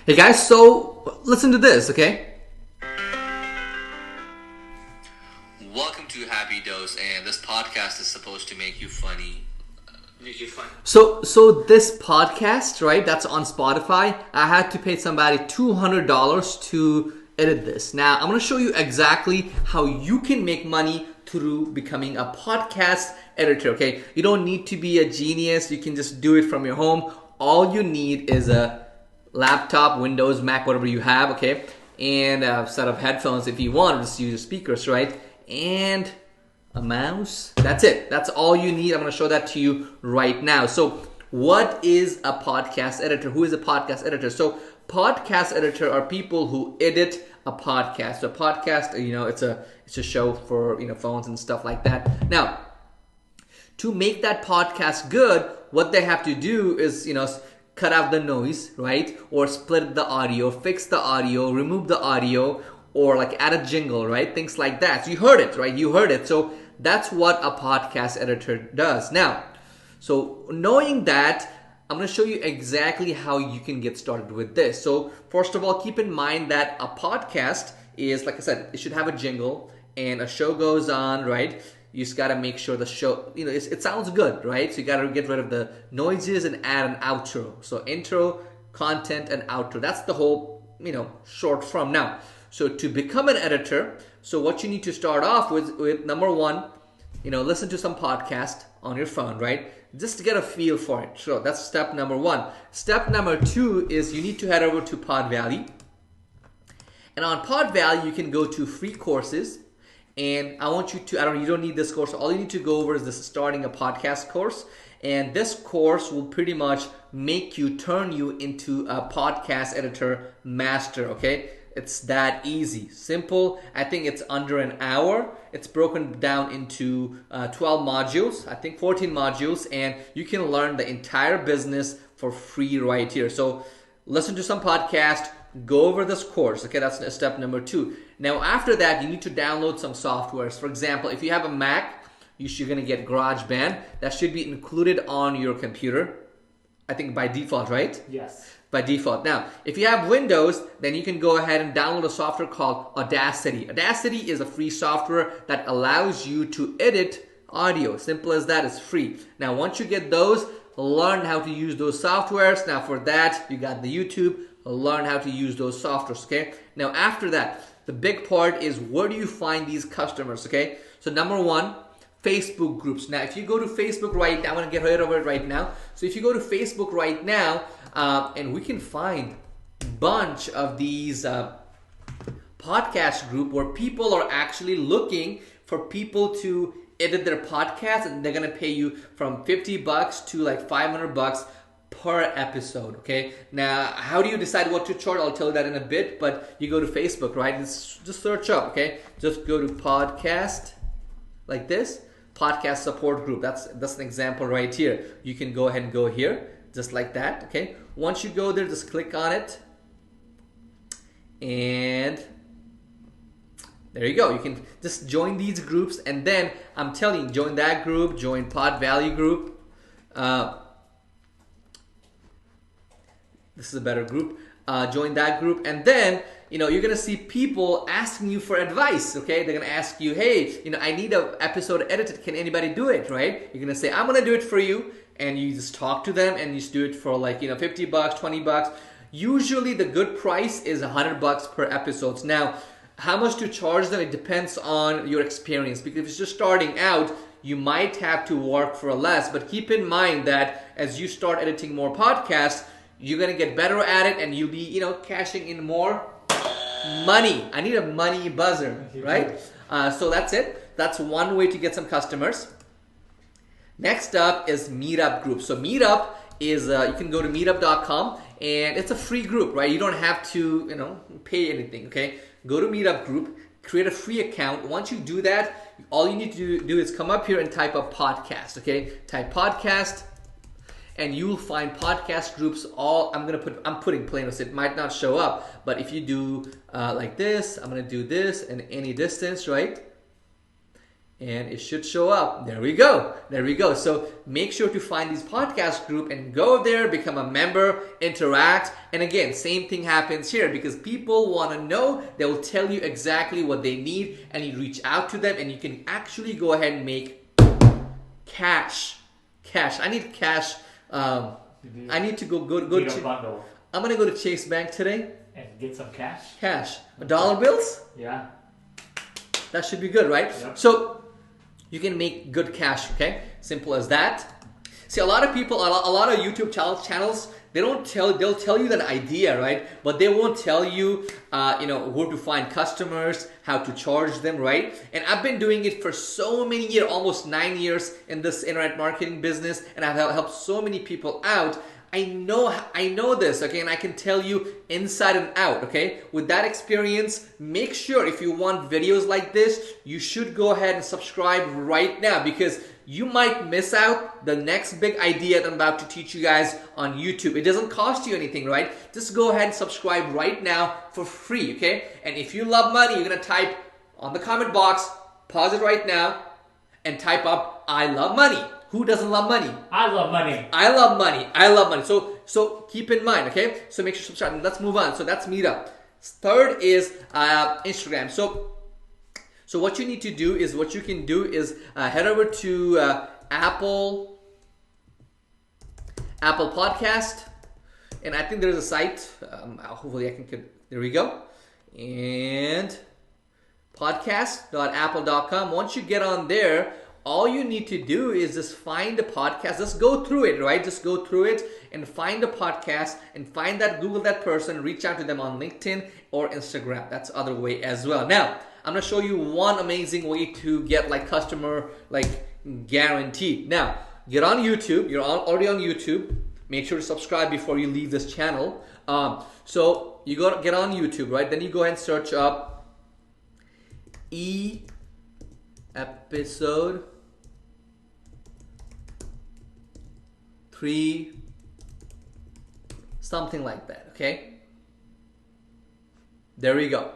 Hey guys, so listen to this, okay? Welcome to Happy Dose, and this podcast is supposed to make you funny. So this podcast, right, that's on Spotify, I had to pay somebody $200 to edit this. Now, I'm going to show you exactly how you can make money through becoming a podcast editor, okay? You don't need to be a genius. You can just do it from your home. All you need is a laptop, Windows, Mac, whatever you have, okay? And a set of headphones if you want, just use your speakers, right? And a mouse. That's it. That's all you need. I'm going to show that to you right now. So what is a podcast editor? Who is a podcast editor? So podcast editor are people who edit a podcast. So podcast, it's a show for, phones and stuff like that. Now, to make that podcast good, what they have to do is, cut out the noise, right? Or split the audio, fix the audio, remove the audio, or like add a jingle, right? Things like that. So you heard it, right? You heard it. So that's what a podcast editor does. Now, so knowing that, I'm going to show you exactly how you can get started with this. So first of all, keep in mind that a podcast is, like I said, it should have a jingle and a show goes on, right? You just got to make sure the show, it sounds good, right? So you got to get rid of the noises and add an outro. So intro, content, and outro. That's the whole, short form. Now, so to become an editor, so what you need to start off with number one, listen to some podcast on your phone, right? Just to get a feel for it. So that's step number one. Step number two is you need to head over to Pod Valley. And on Pod Valley, you can go to free courses. And I want you to, you don't need this course. All you need to go over is this starting a podcast course. And this course will pretty much turn you into a podcast editor master, okay? It's that easy. Simple. I think it's under an hour. It's broken down into 12 modules. I think 14 modules. And you can learn the entire business for free right here. So listen to some podcast. Go over this course. Okay, that's step number two. Now, after that, you need to download some softwares. For example, if you have a Mac, you're going to get GarageBand. That should be included on your computer. I think by default, right? Yes. By default. Now, if you have Windows, then you can go ahead and download a software called Audacity. Audacity is a free software that allows you to edit audio. Simple as that. It's free. Now, once you get those, learn how to use those softwares. Now, for that, you got the YouTube. Learn how to use those softwares, okay? Now, after that, the big part is where do you find these customers, okay? So, number one, Facebook groups. Now, if you go to Facebook right now, I'm going to get rid of it right now. So, if you go to Facebook right now, and we can find a bunch of these podcast group where people are actually looking for people to edit their podcast, and they're going to pay you from $50 to like $500 per episode, okay? Now, how do you decide what to charge? I'll tell you that in a bit, but you go to Facebook, right? Just search up, okay? Just go to podcast, like this, podcast support group. That's an example right here. You can go ahead and go here, just like that, okay? Once you go there, just click on it, and there you go. You can just join these groups, and then I'm telling you, join that group, join Pod Valley group. This is a better group. Join that group, and then you're gonna see people asking you for advice. Okay, they're gonna ask you, hey, I need an episode edited. Can anybody do it? Right? You're gonna say, I'm gonna do it for you, and you just talk to them, and you just do it for like $50, $20. Usually, the good price is $100 per episode. Now, how much to charge them? It depends on your experience. Because if it's just starting out, you might have to work for less. But keep in mind that as you start editing more podcasts, you're going to get better at it, and you'll be, cashing in more money. I need a money buzzer, right? So that's it. That's one way to get some customers. Next up is Meetup group. So Meetup is, you can go to meetup.com, and it's a free group, right? You don't have to, pay anything, okay? Go to Meetup group, create a free account. Once you do that, all you need to do is come up here and type up podcast, okay? Type podcast, and you'll find podcast groups I'm putting plain, so it might not show up, but if you do like this, I'm gonna do this, and any distance, right? And it should show up. There we go. There we go. So make sure to find this podcast group and go there, become a member, interact. And again, same thing happens here because people want to know. They will tell you exactly what they need and you reach out to them and you can actually go ahead and make cash. I need cash. I need to go to bundle. I'm going to go to Chase Bank today. And get some cash? Cash. $1 bills? Yeah. That should be good, right? Yep. So you can make good cash, okay? Simple as that. See, a lot of people, a lot of YouTube channels, they'll tell you that idea, right? But they won't tell you, where to find customers, how to charge them, right? And I've been doing it for so many years, almost 9 years in this internet marketing business, and I've helped so many people out. I know this, okay, and I can tell you inside and out, okay? With that experience, make sure if you want videos like this, you should go ahead and subscribe right now because you might miss out the next big idea that I'm about to teach you guys on YouTube. It doesn't cost you anything, right? Just go ahead and subscribe right now for free, okay? And if you love money, you're gonna type on the comment box, pause it right now, and type up, I love money. Who doesn't love money? I love money. I love money. I love money. So keep in mind, okay? So make sure to subscribe. Let's move on. So that's Meetup. Third is Instagram. So what you need to do is, what you can do is head over to Apple Podcast, and I think there's a site. Hopefully I can. There we go. And podcast.apple.com. Once you get on there, all you need to do is just find a podcast. Just go through it, right? Just go through it and find a podcast and find that, Google that person, reach out to them on LinkedIn or Instagram. That's the other way as well. Now, I'm going to show you one amazing way to get like customer guaranteed. Now, get on YouTube. You're already on YouTube. Make sure to subscribe before you leave this channel. So you get on YouTube, right? Then you go ahead and search up episode 3, something like that, okay? There we go.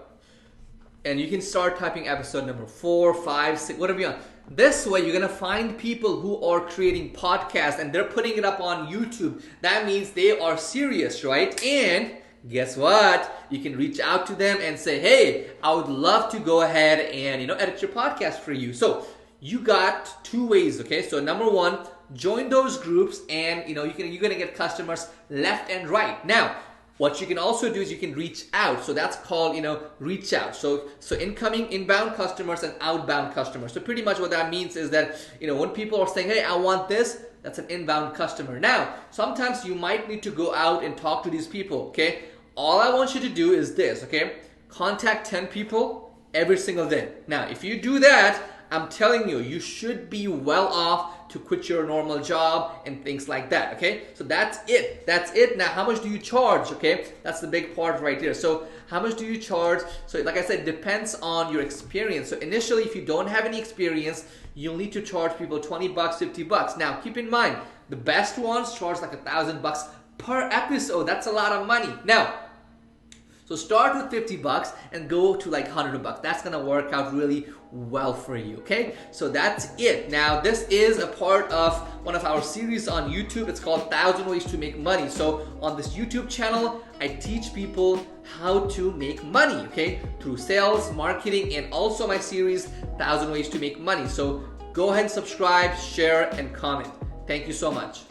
And you can start typing episode number 4, 5, 6, whatever you want. This way, you're gonna find people who are creating podcasts and they're putting it up on YouTube. That means they are serious, right? And guess what? You can reach out to them and say, hey, I would love to go ahead and edit your podcast for you. So you got 2 ways, okay? So number 1, join those groups and you're gonna get customers left and right. Now, what you can also do is you can reach out. So that's called, reach out. So incoming, inbound customers and outbound customers. So pretty much what that means is that, when people are saying, hey, I want this, that's an inbound customer. Now, sometimes you might need to go out and talk to these people, okay? All I want you to do is this, okay? Contact 10 people every single day. Now, if you do that, I'm telling you, you should be well off to quit your normal job and things like that, okay? So that's it. That's it. Now, how much do you charge, okay? That's the big part right here. So how much do you charge? So like I said, it depends on your experience. So initially, if you don't have any experience, you'll need to charge people $20, $50. Now, keep in mind, the best ones charge like $1,000 per episode. That's a lot of money. Now, so start with $50 and go to like $100. That's gonna work out really well for you, okay? So that's it. Now, this is a part of one of our series on YouTube. It's called 1,000 Ways to Make Money. So on this YouTube channel, I teach people how to make money, okay? Through sales, marketing, and also my series, 1,000 Ways to Make Money. So go ahead and subscribe, share, and comment. Thank you so much.